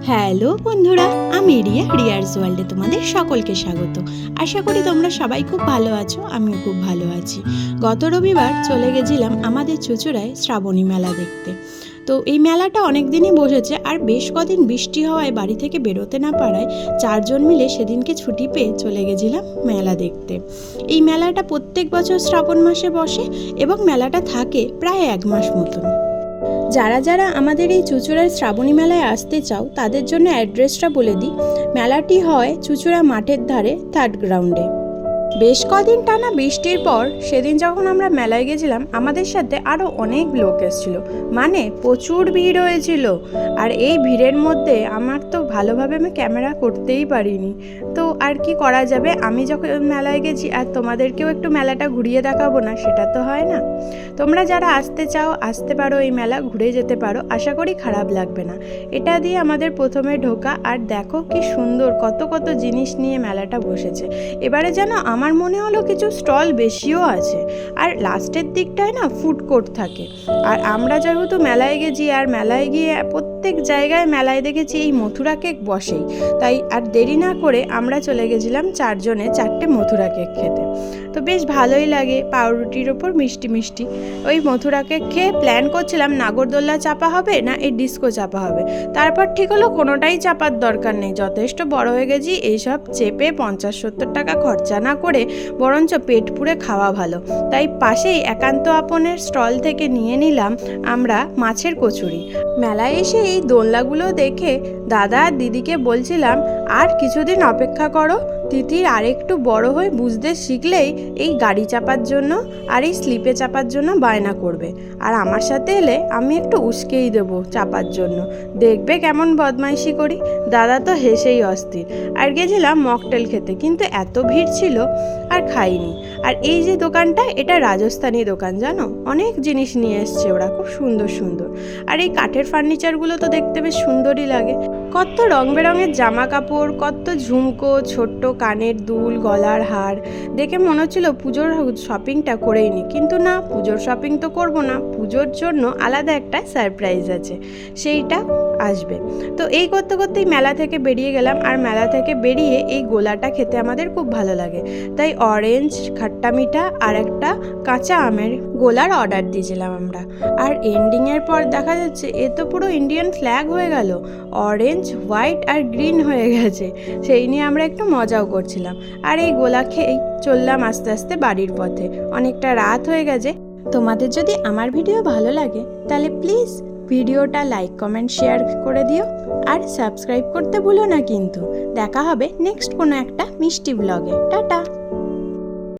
Hello বন্ধুরা, আমি রিয়ার্স ওয়ার্ল্ডে তোমাদের সকলকে স্বাগত। আশা করি তোমরা সবাই খুব ভালো আছো, আমিও খুব ভালো আছি। গত রবিবার চলে গেছিলাম আমাদের চুঁচুড়ায় শ্রাবণী মেলা দেখতে। তো এই মেলাটা অনেক দিনই বসেছে, আর বেশ কদিন বৃষ্টি হওয়ায় বাড়ি থেকে বেরোতে না পারায় 4 জন মিলে সেদিনকে ছুটি পেয়ে চলে গেছিলাম মেলা দেখতে। এই মেলাটা প্রত্যেক বছর শ্রাবণ মাসে বসে এবং মেলাটা থাকে প্রায় 1 মাস মতন। যারা যারা আমাদের এই চুঁচুড়ার শ্রাবণী মেলায় আসতে চাও তাদের জন্য অ্যাড্রেসটা বলে দিই। মেলাটি হয় চুঁচুড়া মাঠের ধারে 3rd গ্রাউন্ডে। বেশ কদিন টানা বৃষ্টির পর সেদিন যখন আমরা মেলায় গেছিলাম, আমাদের সাথে আরও অনেক লোক এসেছিল, মানে প্রচুর ভিড় হয়েছিল। আর এই ভিড়ের মধ্যে আমার তো ভালোভাবে আমি ক্যামেরা করতেই পারিনি। তো আর কি করা যাবে, আমি যখন মেলায় গেছি আর তোমাদেরকেও একটু মেলাটা ঘুরিয়ে দেখাবো না, সেটা তো হয় না। তোমরা যারা আসতে চাও আসতে পারো, এই মেলা ঘুরে যেতে পারো, আশা করি খারাপ লাগবে না। এটা দিয়ে আমাদের প্রথমে ঢোকা, আর দেখো কি সুন্দর কত কত জিনিস নিয়ে মেলাটা বসেছে। এবারে যেন আমার মনে হলো কিছু স্টল বেশিও আছে, আর লাস্টের দিকটায় না ফুড কোর্ট থাকে। আর আমরা যেহেতু মেলায় গেছি, আর মেলায় গিয়ে প্রত্যেক জায়গায় মেলায় দেখেছি এই মথুরা কেক বসেই, তাই আর দেরি না করে আমরা চলে গেছিলাম 4 জনে 4টে মথুরা কেক খেতে। তো বেশ ভালোই লাগে, পাউরুটির ওপর মিষ্টি মিষ্টি। ওই মথুরা কেক খেয়ে প্ল্যান করছিলাম নাগরদোল্লা চাপা হবে না এই ডিস্কো চাপা হবে। তারপর ঠিক হলো কোনোটাই চাপার দরকার নেই, যথেষ্ট বড় হয়ে গেছি, এইসব চেপে 50-70 টাকা খরচা না করে বরঞ্চ পেট পুড়ে খাওয়া ভালো। তাই পাশেই একান্ত আপনের স্টল থেকে নিয়ে নিলাম আমরা মাছের কচুরি। মেলায় এসে এই দোলনাগুলো দেখে দাদা আর দিদিকে বলছিলাম, আর কিছুদিন অপেক্ষা করো, তিতির আরেকটু বড় হয়ে বুঝতে শিখলেই এই গাড়ি চাপার জন্য আর এই স্লিপে চাপার জন্য বায়না করবে। আর আমার সাথে এলে আমি একটু উস্কেই দেবো চাপার জন্য, দেখবে কেমন বদমাইশি করি। দাদা তো হেসেই অস্থির। আর গেছিলাম মকটেল খেতে, কিন্তু এত ভিড় ছিল আর খাইনি। আর এই যে দোকানটা, এটা রাজস্থানী দোকান, জানো, অনেক জিনিস নিয়ে এসছে ওরা, খুব সুন্দর সুন্দর। আর এই কাঠের ফার্নিচারগুলো তো দেখতে বেশ সুন্দরই লাগে। কত রং বেরঙের জামা কাপড়, কত ঝুমকো, ছোট্ট কানের দুল, গলার হার, দেখে মনে হচ্ছিল পুজোর শপিংটা করেই নি। কিন্তু না, পুজোর শপিং তো করবো না, পুজোর জন্য আলাদা একটা সারপ্রাইজ আছে, সেইটা আসবে। তো এই করতে করতেই মেলা থেকে বেরিয়ে গেলাম। আর মেলা থেকে বেরিয়ে এই গোলাটা খেতে আমাদের খুব ভালো লাগে, তাই অরেঞ্জ খাট্টা মিঠা আর একটা কাঁচা আমের গোলার অর্ডার দিয়েছিলাম আমরা। আর এন্ডিংয়ের পর দেখা যাচ্ছে এ তো পুরো ইন্ডিয়ান ফ্ল্যাগ হয়ে গেল, অরেঞ্জ, হোয়াইট আর গ্রিন হয়ে গেছে। সেই নিয়ে আমরা একটু মজাও করছিলাম। আর এই গোলা খেয়েই চললাম আস্তে আস্তে বাড়ির পথে, অনেকটা রাত হয়ে গেছে। তোমাদের যদি আমার ভিডিও ভালো লাগে তাহলে প্লিজ ভিডিওটা লাইক কমেন্ট শেয়ার করে দিও, আর সাবস্ক্রাইব করতে ভুলো না কিন্তু। দেখা হবে নেক্সট কোনো একটা মিষ্টি ব্লগে। টাটা।